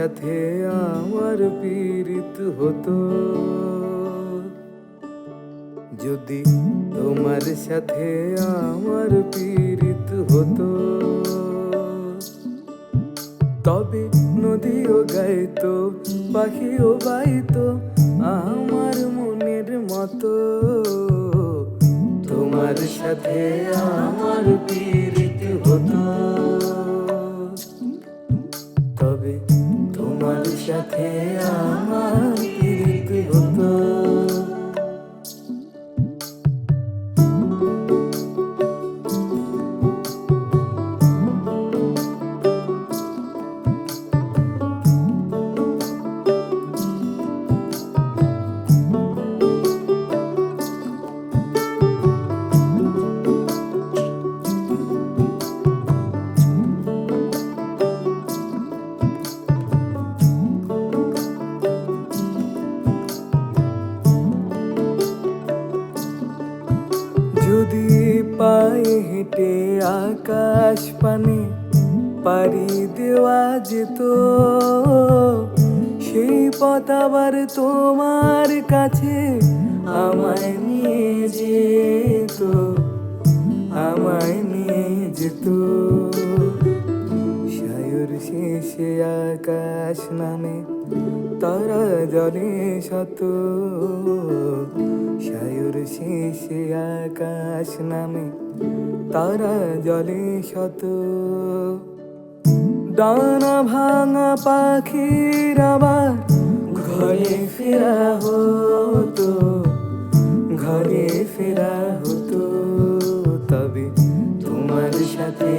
সাথে আমার পীড়িত হতো, যদি তোমার সাথে আমার পীড়িত হতো, তবে নদীও গাইতো, পাখিও বাইতো আমার মনের মতো। তোমার সাথে আমার পীড়িত হতো, তবে তোমার সাথে আমার পীড়িত হতো। যদি পায়ে হেঁটে আকাশ পানে পাড়ি দেওয়া যেত, সেই পথ আবার তোমার কাছে আমায় নিয়ে যেত, আমায় নিয়ে যেত। সায়র শেষে আকাশ নামে তারা জলে শত, সায়র শেষে আকাশ নামে তারা জলে শত। ডানা ভাঙা পাখির আবার ঘরে ফেরা হতো, ঘরে ফেরা হতো, তবে তোমার সাথে